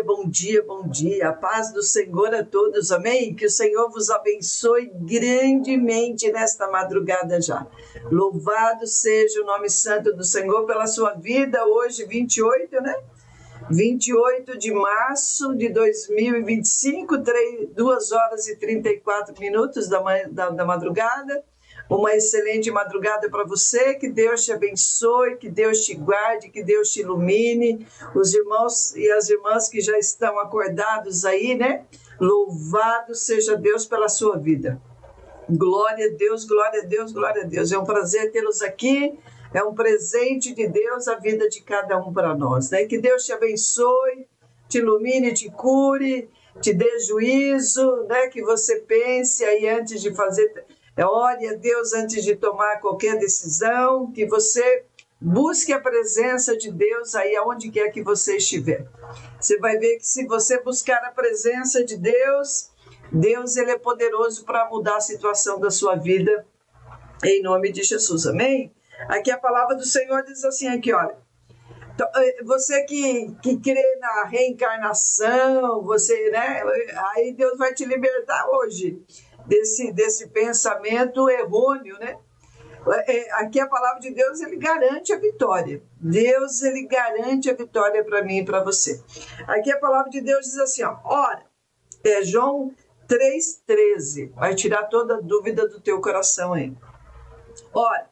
Bom dia, bom dia. A paz do Senhor a todos, amém? Que o Senhor vos abençoe grandemente nesta madrugada já. Louvado seja o nome santo do Senhor pela sua vida, hoje 28, né? 28 de março de 2025, 2 horas e 34 minutos da madrugada. Uma excelente madrugada para você, que Deus te abençoe, que Deus te guarde, que Deus te ilumine. Os irmãos e as irmãs que já estão acordados aí, né? Louvado seja Deus pela sua vida. Glória a Deus, glória a Deus, glória a Deus. É um prazer tê-los aqui, é um presente de Deus a vida de cada um para nós, né? Que Deus te abençoe, te ilumine, te cure, te dê juízo, né? Que você pense aí antes de fazer... Ore a Deus antes de tomar qualquer decisão, que você busque a presença de Deus aí aonde quer que você estiver. Você vai ver que se você buscar a presença de Deus, Deus ele é poderoso para mudar a situação da sua vida, em nome de Jesus, amém? Aqui a palavra do Senhor diz assim, aqui, olha, você que crê na reencarnação, você, né, aí Deus vai te libertar hoje desse pensamento errôneo, né? Aqui a palavra de Deus, ele garante a vitória. Deus, ele garante a vitória para mim e para você. Aqui a palavra de Deus diz assim, ó, ora, João 3,13, vai tirar toda a dúvida do teu coração aí. Ora,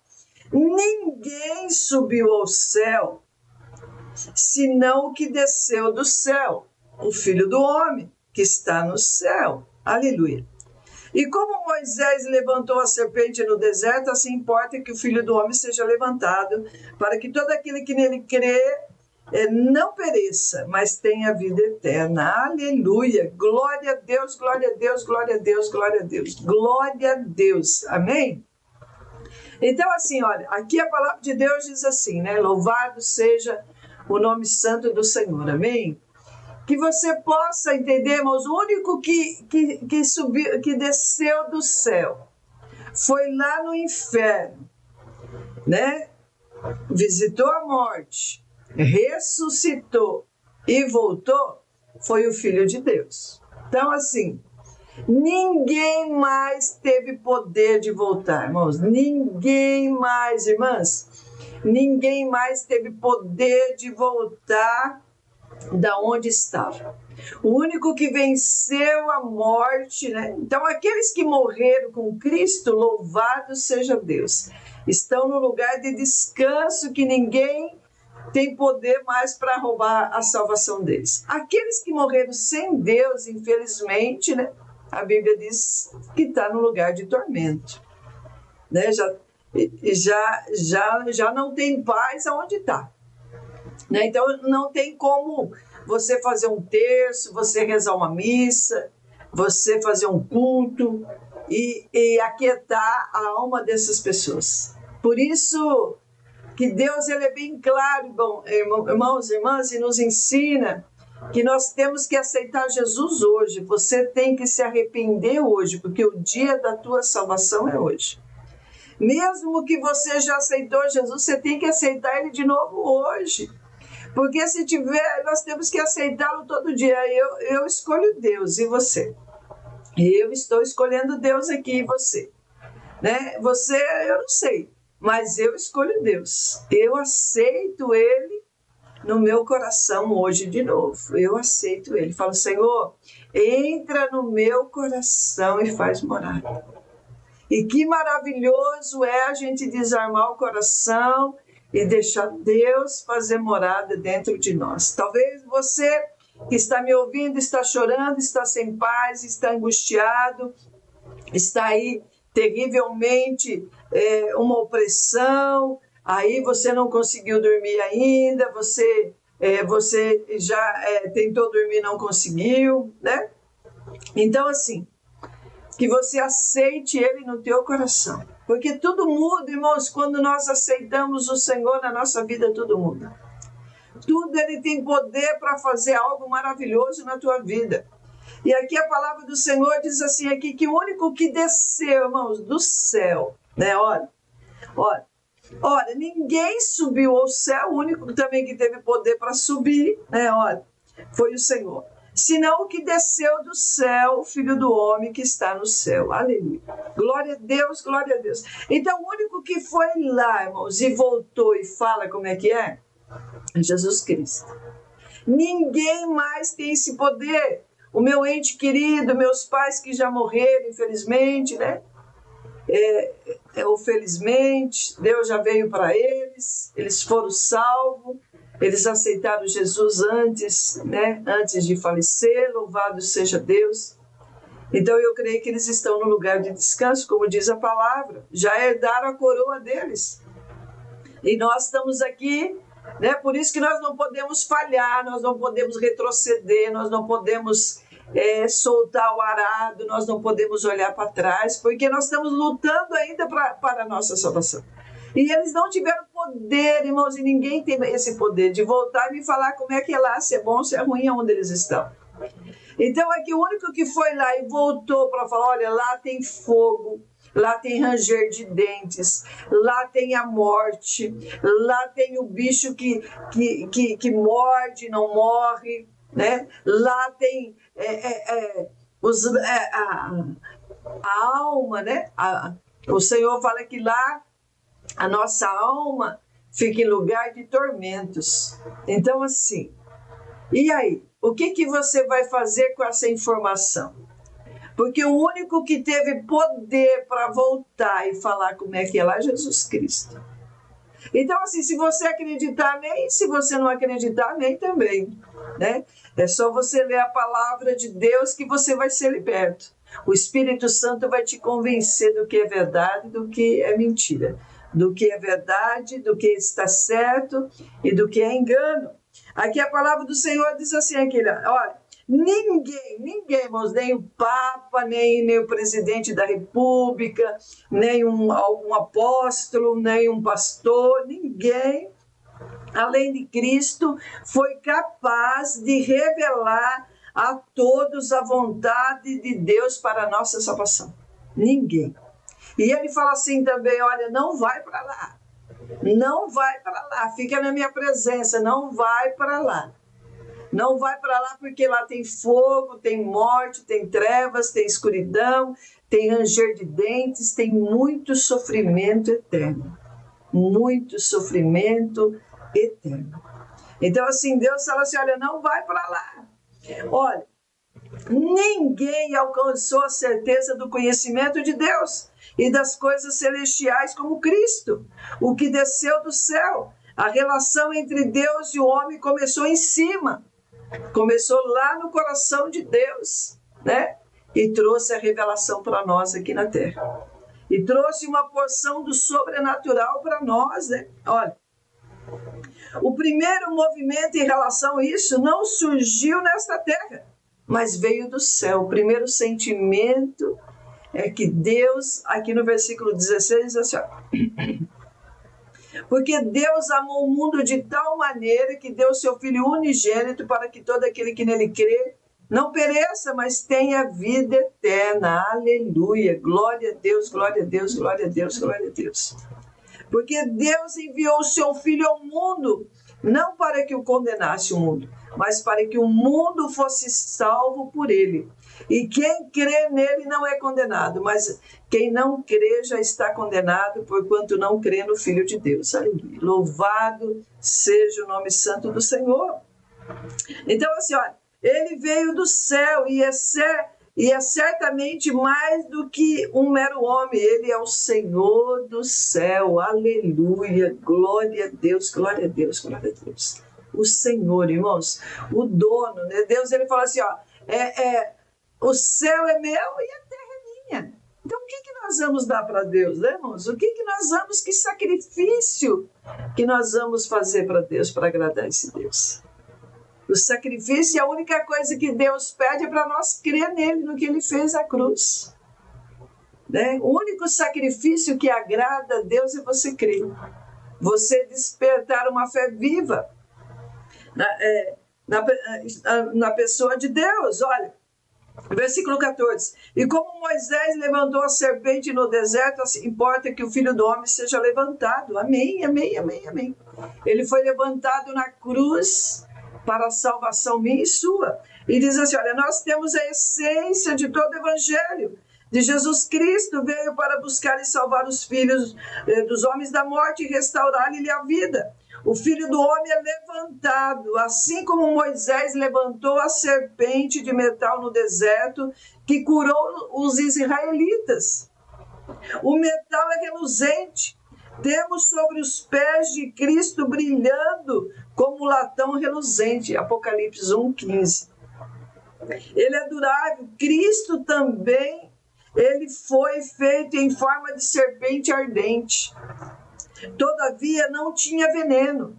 ninguém subiu ao céu, senão o que desceu do céu, o Filho do Homem, que está no céu. Aleluia. E como Moisés levantou a serpente no deserto, assim importa que o Filho do Homem seja levantado, para que todo aquele que nele crê não pereça, mas tenha vida eterna. Aleluia. Glória a Deus, glória a Deus, glória a Deus, glória a Deus. Glória a Deus. Amém? Então, assim, olha, aqui a palavra de Deus diz assim, né? Louvado seja o nome santo do Senhor. Amém? Que você possa entender, irmãos, o único que subiu, que desceu do céu, foi lá no inferno, né? Visitou a morte, ressuscitou e voltou, foi o Filho de Deus. Então, assim, ninguém mais teve poder de voltar, irmãos. Ninguém mais, irmãs, ninguém mais teve poder de voltar da onde estava. O único que venceu a morte, né? Então, aqueles que morreram com Cristo, louvado seja Deus, estão no lugar de descanso que ninguém tem poder mais para roubar a salvação deles. Aqueles que morreram sem Deus, infelizmente, né? A Bíblia diz que está no lugar de tormento, né? Já não tem paz aonde está. Né? Então, não tem como você fazer um terço, você rezar uma missa, você fazer um culto e aquietar a alma dessas pessoas. Por isso que Deus ele é bem claro, irmãos e irmãs, e nos ensina que nós temos que aceitar Jesus hoje. Você tem que se arrepender hoje, porque o dia da tua salvação é hoje. Mesmo que você já aceitou Jesus, você tem que aceitar ele de novo hoje. Porque se tiver, nós temos que aceitá-lo todo dia. Eu escolho Deus, e você? Eu estou escolhendo Deus aqui, e você? Né? Você, eu não sei, mas eu escolho Deus. Eu aceito Ele no meu coração hoje de novo. Eu aceito Ele. Falo, Senhor, entra no meu coração e faz morada. E que maravilhoso é a gente desarmar o coração e deixar Deus fazer morada dentro de nós. Talvez você que está me ouvindo está chorando, está sem paz, está angustiado, está aí terrivelmente uma opressão, aí você não conseguiu dormir ainda, você já tentou dormir e não conseguiu, né? Então, assim, que você aceite Ele no teu coração. Porque tudo muda, irmãos, quando nós aceitamos o Senhor na nossa vida, tudo muda. Tudo Ele tem poder para fazer algo maravilhoso na tua vida. E aqui a palavra do Senhor diz assim, aqui, que o único que desceu, irmãos, do céu, né, olha, ninguém subiu ao céu, o único também que teve poder para subir, né, olha, foi o Senhor, senão o que desceu do céu, o Filho do Homem que está no céu. Aleluia. Glória a Deus, glória a Deus. Então, o único que foi lá, irmãos, e voltou e fala como é que é Jesus Cristo. Ninguém mais tem esse poder. O meu ente querido, meus pais que já morreram, infelizmente, né? Ou felizmente, Deus já veio para eles foram salvos, eles aceitaram Jesus antes, né? Antes de falecer, louvado seja Deus. Então eu creio que eles estão no lugar de descanso, como diz a palavra, já herdaram a coroa deles. E nós estamos aqui, né? Por isso que nós não podemos falhar, nós não podemos retroceder, nós não podemos soltar o arado, nós não podemos olhar para trás, porque nós estamos lutando ainda para a nossa salvação. E eles não tiveram poder, irmãos, e ninguém tem esse poder de voltar e me falar como é que é lá, se é bom, se é ruim, aonde eles estão. Então é que o único que foi lá e voltou para falar, olha, lá tem fogo, lá tem ranger de dentes, lá tem a morte, lá tem o bicho que morde, não morre, né? Lá tem a alma, né? O Senhor fala que lá a nossa alma fica em lugar de tormentos. Então, assim, e aí? O que você vai fazer com essa informação? Porque o único que teve poder para voltar e falar como é que é lá é Jesus Cristo. Então, assim, se você acreditar, amém. Se você não acreditar, amém também, né? É só você ler a palavra de Deus que você vai ser liberto. O Espírito Santo vai te convencer do que é verdade e do que é mentira. Do que é verdade, do que está certo e do que é engano. Aqui a palavra do Senhor diz assim, aqui, olha, ninguém, irmãos, nem o Papa, nem o presidente da República, nem um apóstolo, nem um pastor, ninguém, além de Cristo, foi capaz de revelar a todos a vontade de Deus para a nossa salvação. Ninguém. E ele fala assim também, olha, não vai para lá. Não vai para lá, fica na minha presença, não vai para lá. Não vai para lá porque lá tem fogo, tem morte, tem trevas, tem escuridão, tem ranger de dentes, tem muito sofrimento eterno. Muito sofrimento eterno. Então, assim, Deus fala assim, olha, não vai para lá. Olha, ninguém alcançou a certeza do conhecimento de Deus e das coisas celestiais como Cristo, o que desceu do céu. A relação entre Deus e o homem começou em cima, começou lá no coração de Deus, né? E trouxe a revelação para nós aqui na terra. E trouxe uma porção do sobrenatural para nós, né? Olha, o primeiro movimento em relação a isso não surgiu nesta terra, mas veio do céu. O primeiro sentimento é que Deus, aqui no versículo 16, diz assim, ó, porque Deus amou o mundo de tal maneira que deu seu Filho unigênito para que todo aquele que nele crê não pereça, mas tenha vida eterna. Aleluia, glória a Deus, glória a Deus, glória a Deus, glória a Deus. Porque Deus enviou o seu Filho ao mundo, não para que o condenasse o mundo, mas para que o mundo fosse salvo por ele. E quem crê nele não é condenado, mas quem não crê já está condenado, porquanto não crê no Filho de Deus. Aleluia. Louvado seja o nome santo do Senhor. Então, assim, olha, ele veio do céu e é certamente mais do que um mero homem. Ele é o Senhor do céu. Aleluia. Glória a Deus, glória a Deus, glória a Deus. O Senhor, irmãos, o dono, né? Deus, ele fala assim, ó, o céu é meu e a terra é minha. Então, o que nós vamos dar para Deus, né, irmãos? O que nós vamos, que sacrifício que nós vamos fazer para Deus, para agradar esse Deus? O sacrifício é a única coisa que Deus pede para nós crer nele, no que ele fez na cruz. Né? O único sacrifício que agrada a Deus é você crer. Você despertar uma fé viva na pessoa de Deus. Olha, versículo 14. E como Moisés levantou a serpente no deserto, assim importa que o Filho do Homem seja levantado. Amém, amém, amém, amém. Ele foi levantado na cruz, para a salvação minha e sua. E diz assim, olha, nós temos a essência de todo o evangelho. De Jesus Cristo veio para buscar e salvar os filhos dos homens da morte e restaurar-lhe a vida. O Filho do Homem é levantado, assim como Moisés levantou a serpente de metal no deserto, que curou os israelitas. O metal é reluzente. Temos sobre os pés de Cristo brilhando como latão reluzente. Apocalipse 1,15. Ele é durável. Cristo também, ele foi feito em forma de serpente ardente. Todavia não tinha veneno,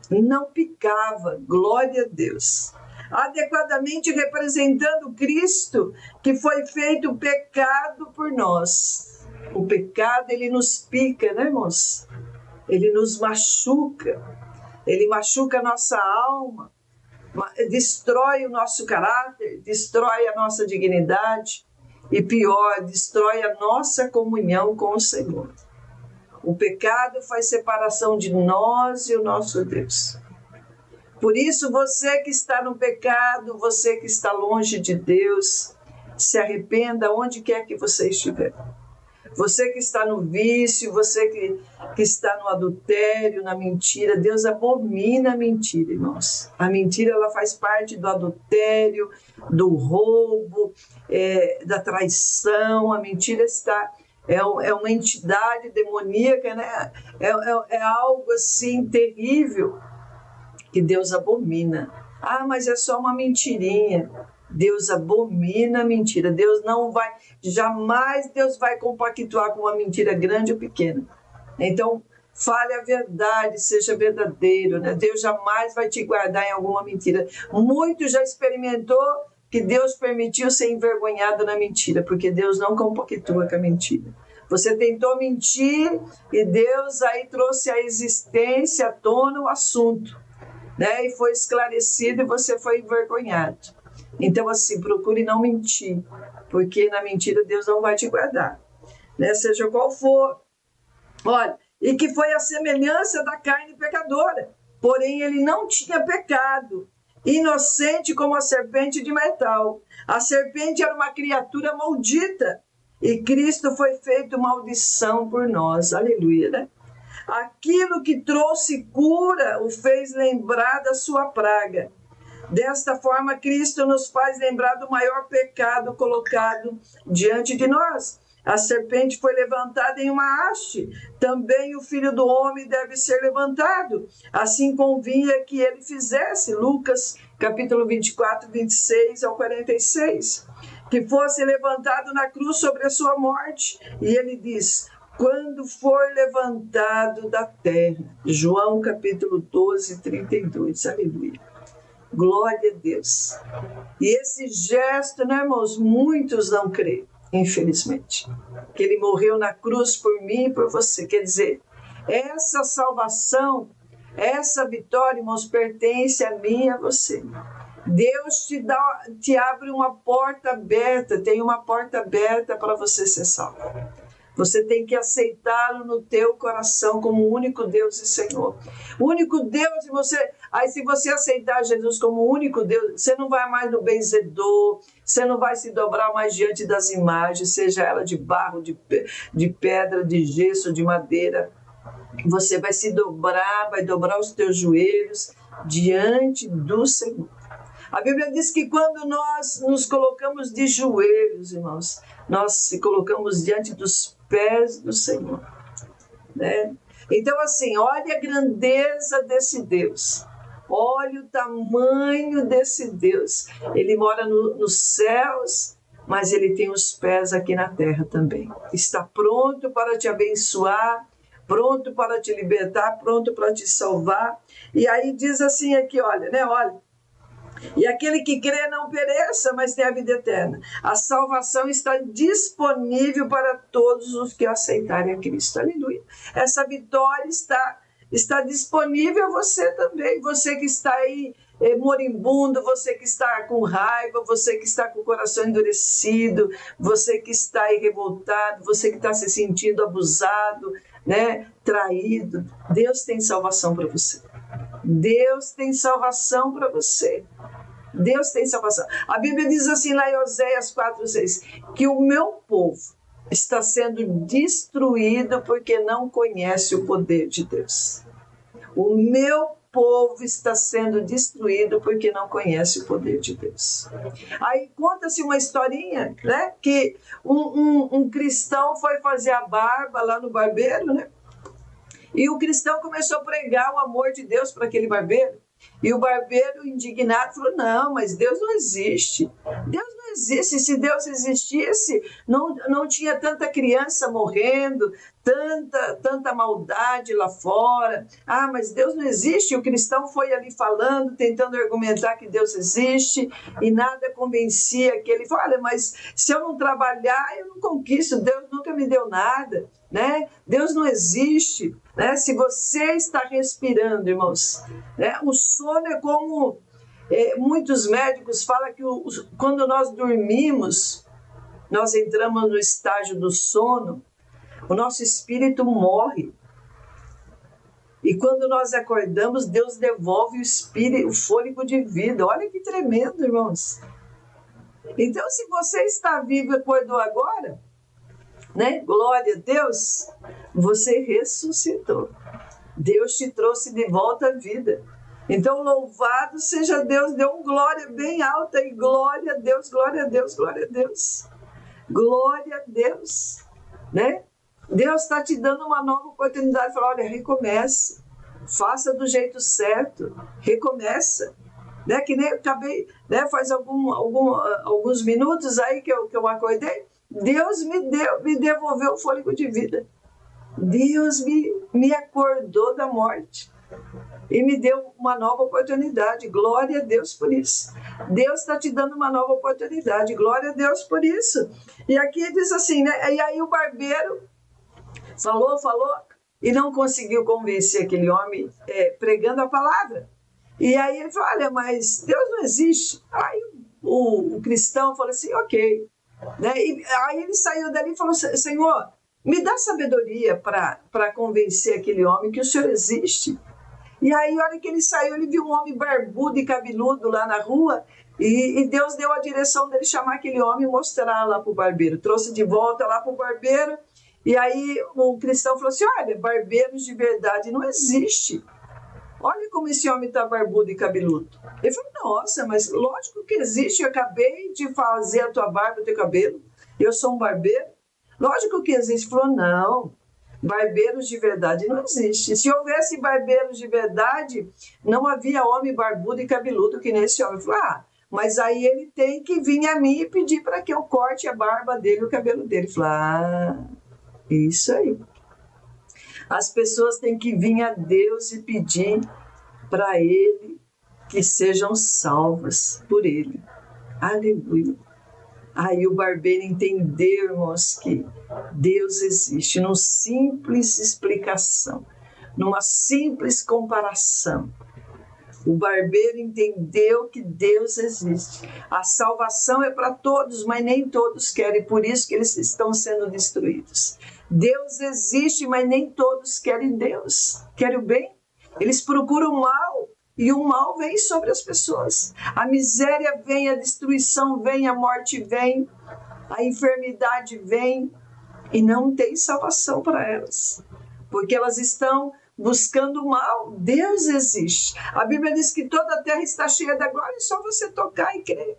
não picava, glória a Deus. Adequadamente representando Cristo, que foi feito pecado por nós. O pecado, ele nos pica, né, irmãos? Ele nos machuca, ele machuca a nossa alma, destrói o nosso caráter, destrói a nossa dignidade e pior, destrói a nossa comunhão com o Senhor. O pecado faz separação de nós e o nosso Deus. Por isso, você que está no pecado, você que está longe de Deus, se arrependa onde quer que você estiver. Você que está no vício, você que está no adultério, na mentira, Deus abomina a mentira, irmãos. A mentira, ela faz parte do adultério, do roubo, da traição. A mentira é uma entidade demoníaca, né? É algo assim terrível que Deus abomina. Ah, mas é só uma mentirinha. Deus abomina a mentira. Deus não vai, jamais Deus vai compactuar com uma mentira grande ou pequena. Então, fale a verdade, seja verdadeiro, né? Deus jamais vai te guardar em alguma mentira. Muito já experimentou que Deus permitiu ser envergonhado na mentira, porque Deus não compactua com a mentira. Você tentou mentir e Deus aí trouxe à existência, à tona o assunto, né? E foi esclarecido e você foi envergonhado. Então, assim, procure não mentir, porque na mentira Deus não vai te guardar, né? Seja qual for. Olha, e que foi a semelhança da carne pecadora, porém ele não tinha pecado, inocente como a serpente de metal. A serpente era uma criatura maldita, e Cristo foi feito maldição por nós. Aleluia, né? Aquilo que trouxe cura o fez lembrar da sua praga. Desta forma, Cristo nos faz lembrar do maior pecado colocado diante de nós. A serpente foi levantada em uma haste. Também o Filho do Homem deve ser levantado. Assim convinha que ele fizesse. Lucas, capítulo 24, 26 ao 46. Que fosse levantado na cruz sobre a sua morte. E ele diz, quando for levantado da terra. João, capítulo 12, 32. Aleluia. Glória a Deus. E esse gesto, né, irmãos, muitos não creem, infelizmente, que ele morreu na cruz por mim e por você. Quer dizer, essa salvação, essa vitória, irmãos, pertence a mim e a você. Deus te abre uma porta aberta, tem uma porta aberta para você ser salvo. Você tem que aceitá-lo no teu coração como o único Deus e Senhor. O único Deus, aí se você aceitar Jesus como o único Deus, você não vai mais no benzedor, você não vai se dobrar mais diante das imagens, seja ela de barro, de pedra, de gesso, de madeira. Você vai se dobrar, vai dobrar os teus joelhos diante do Senhor. A Bíblia diz que quando nós nos colocamos de joelhos, irmãos, nós se colocamos diante dos pés do Senhor, né? Então, assim, olha a grandeza desse Deus, olha o tamanho desse Deus. Ele mora nos céus, mas ele tem os pés aqui na terra também. Está pronto para te abençoar, pronto para te libertar, pronto para te salvar. E aí diz assim aqui, olha, né? Olha. E aquele que crê não pereça, mas tem a vida eterna. A salvação está disponível para todos os que aceitarem a Cristo. Aleluia. Essa vitória está disponível a você também. Você que está aí moribundo, você que está com raiva, você que está com o coração endurecido, você que está aí revoltado, você que está se sentindo abusado, né, traído. Deus tem salvação para você. Deus tem salvação para você. Deus tem salvação. A Bíblia diz assim lá em Oséias 4:6, que o meu povo está sendo destruído porque não conhece o poder de Deus. O meu povo está sendo destruído porque não conhece o poder de Deus. Aí conta-se uma historinha, né? Que um cristão foi fazer a barba lá no barbeiro, né? E o cristão começou a pregar o amor de Deus para aquele barbeiro. E o barbeiro, indignado, falou: não, mas Deus não existe. Deus não existe. Se Deus existisse, não tinha tanta criança morrendo, tanta maldade lá fora. Ah, mas Deus não existe. O cristão foi ali falando, tentando argumentar que Deus existe, e nada convencia aquele. Falou: olha, mas se eu não trabalhar, eu não conquisto. Deus nunca me deu nada, né? Deus não existe. Né? Se você está respirando, irmãos, né? O sono é como muitos médicos falam que quando nós dormimos, nós entramos no estágio do sono, o nosso espírito morre. E quando nós acordamos, Deus devolve o fôlego de vida. Olha que tremendo, irmãos. Então, se você está vivo e acordou agora, né? Glória a Deus, você ressuscitou. Deus te trouxe de volta à vida. Então, louvado seja Deus, dê um glória bem alta e glória a Deus, glória a Deus, glória a Deus. Glória a Deus, né? Deus está te dando uma nova oportunidade, fala: olha, recomece, faça do jeito certo, recomeça. Né? Que nem eu acabei, né? Faz alguns minutos aí que eu acordei, Deus me devolveu o fôlego de vida. Deus me acordou da morte e me deu uma nova oportunidade. Glória a Deus por isso. Deus está te dando uma nova oportunidade. Glória a Deus por isso. E aqui diz assim, né? E aí o barbeiro falou e não conseguiu convencer aquele homem pregando a palavra. E aí ele falou: olha, mas Deus não existe. Aí o cristão falou assim: ok. Né? E aí ele saiu dali e falou: Senhor, me dá sabedoria para convencer aquele homem que o Senhor existe. E aí, a hora que ele saiu, ele viu um homem barbudo e cabeludo lá na rua, e Deus deu a direção dele chamar aquele homem e mostrar lá para o barbeiro. Trouxe de volta lá para o barbeiro, e aí o cristão falou assim: olha, barbeiros de verdade não existe. Olha como esse homem está barbudo e cabeludo. Ele falou: nossa, mas lógico que existe, eu acabei de fazer a tua barba, o teu cabelo, eu sou um barbeiro. Lógico que existe. Ele falou: não, barbeiros de verdade não existe. Se houvesse barbeiros de verdade, não havia homem barbudo e cabeludo que nem esse homem. Ele falou: mas aí ele tem que vir a mim e pedir para que eu corte a barba dele, o cabelo dele. Ele falou: isso aí. As pessoas têm que vir a Deus e pedir para Ele que sejam salvas por Ele. Aleluia. Aí o barbeiro entendeu, irmãos, que Deus existe, numa simples explicação, numa simples comparação. O barbeiro entendeu que Deus existe. A salvação é para todos, mas nem todos querem, por isso que eles estão sendo destruídos. Deus existe, mas nem todos querem Deus. Querem o bem? Eles procuram o mal, e o mal vem sobre as pessoas. A miséria vem, a destruição vem, a morte vem, a enfermidade vem, e não tem salvação para elas, porque elas estão buscando o mal. Deus existe. A Bíblia diz que toda a terra está cheia da glória, é só você tocar e crer.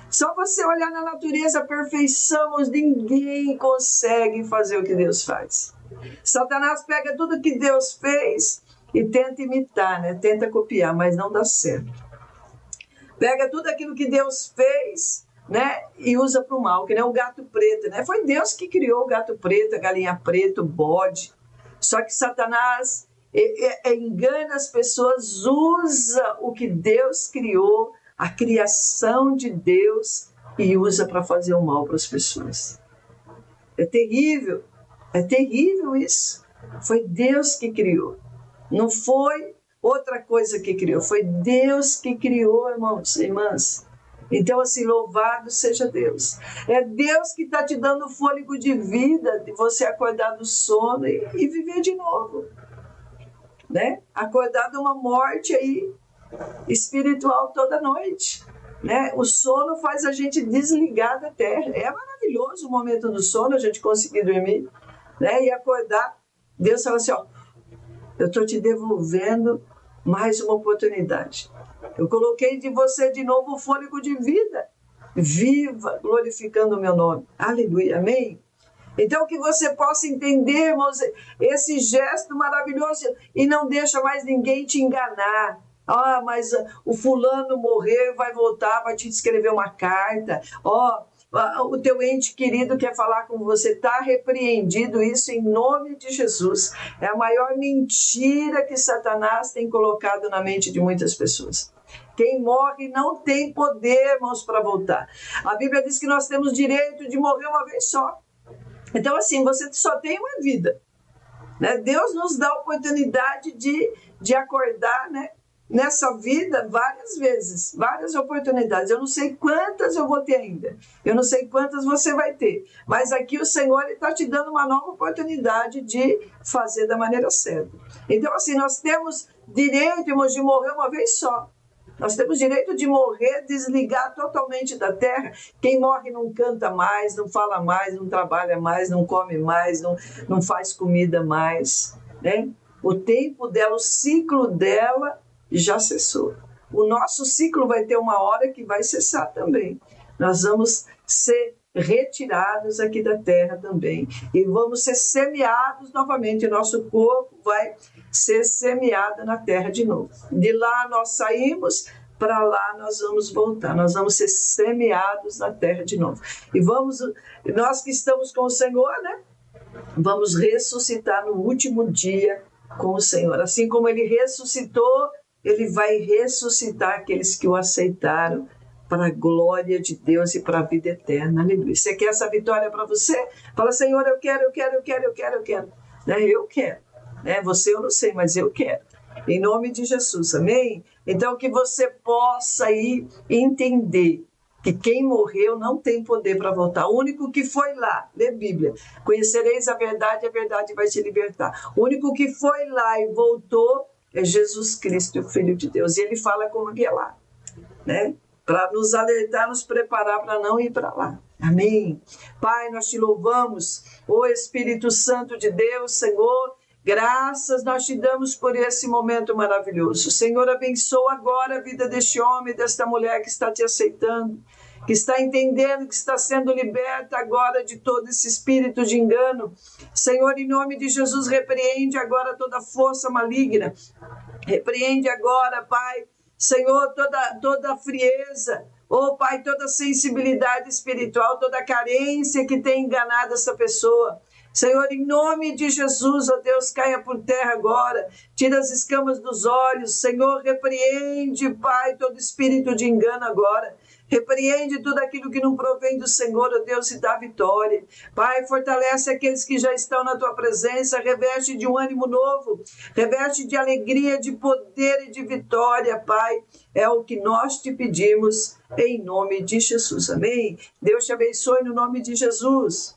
Só você olhar na natureza, a perfeição, ninguém consegue fazer o que Deus faz. Satanás pega tudo que Deus fez e tenta imitar, né? Tenta copiar, mas não dá certo. Pega tudo aquilo que Deus fez, né? E usa para o mal, que nem o gato preto, né? Foi Deus que criou o gato preto, a galinha preta, o bode. Só que Satanás engana as pessoas, usa o que Deus criou, a criação de Deus, e usa para fazer o mal para as pessoas. É terrível isso. Foi Deus que criou. Não foi outra coisa que criou, foi Deus que criou, irmãos e irmãs. Então, assim, louvado seja Deus. É Deus que está te dando fôlego de vida, de você acordar do sono e viver de novo. Né? acordar de uma morte aí espiritual toda noite, né? O sono faz a gente desligar da terra. É maravilhoso o momento do sono, a gente conseguir dormir, né? E acordar. Deus fala assim, ó, eu estou te devolvendo mais uma oportunidade. Eu coloquei de você de novo o fôlego de vida. Viva, glorificando o meu nome. Aleluia, amém? Então, que você possa entender, irmãos, esse gesto maravilhoso e não deixa mais ninguém te enganar. Ah, mas o fulano morreu, vai voltar, vai te escrever uma carta. Ó, o teu ente querido quer falar com você. Está repreendido isso em nome de Jesus. É a maior mentira que Satanás tem colocado na mente de muitas pessoas. Quem morre não tem poder, irmãos, para voltar. A Bíblia diz que nós temos direito de morrer uma vez só. Então, assim, você só tem uma vida, né? Deus nos dá a oportunidade de acordar, né? Nessa vida várias vezes, várias oportunidades. Eu não sei quantas eu vou ter ainda, eu não sei quantas você vai ter, mas aqui o Senhor está te dando uma nova oportunidade de fazer da maneira certa. Então, assim, nós temos direito, irmãos, de morrer uma vez só. Nós temos direito de morrer, desligar totalmente da terra. Quem morre não canta mais, não fala mais, não trabalha mais, não come mais, não faz comida mais, né? O tempo dela, o ciclo dela já cessou. O nosso ciclo vai ter uma hora que vai cessar também. Nós vamos ser retirados aqui da terra também. E vamos ser semeados novamente. Nosso corpo vai ser semeado na terra de novo. De lá nós saímos, para lá nós vamos voltar. Nós vamos ser semeados na terra de novo. E nós que estamos com o Senhor, né? Vamos ressuscitar no último dia com o Senhor. Assim como Ele ressuscitou, Ele vai ressuscitar aqueles que o aceitaram para a glória de Deus e para a vida eterna. Aleluia. Você quer essa vitória para você? Fala, Senhor, eu quero. Né? Eu quero. Né? Você eu não sei, mas eu quero. Em nome de Jesus, amém? Então que você possa aí entender que quem morreu não tem poder para voltar. O único que foi lá, lê Bíblia, conhecereis a verdade vai te libertar. O único que foi lá e voltou é Jesus Cristo, o Filho de Deus. E Ele fala como que é lá, né? Para nos alertar, nos preparar para não ir para lá. Amém? Pai, nós te louvamos, ô Espírito Santo de Deus, Senhor, graças nós te damos por esse momento maravilhoso. Senhor, abençoa agora a vida deste homem, desta mulher que está te aceitando, que está entendendo que está sendo liberta agora de todo esse espírito de engano. Senhor, em nome de Jesus, repreende agora toda força maligna. Repreende agora, Pai, Senhor, toda frieza, oh Pai, toda sensibilidade espiritual, toda carência que tem enganado essa pessoa. Senhor, em nome de Jesus, ó Deus, caia por terra agora, tira as escamas dos olhos, Senhor, repreende, Pai, todo espírito de engano agora. Repreende tudo aquilo que não provém do Senhor, ó Deus, e dá vitória. Pai, fortalece aqueles que já estão na Tua presença, reveste de um ânimo novo, reveste de alegria, de poder e de vitória, Pai. É o que nós te pedimos, em nome de Jesus. Amém? Deus te abençoe no nome de Jesus.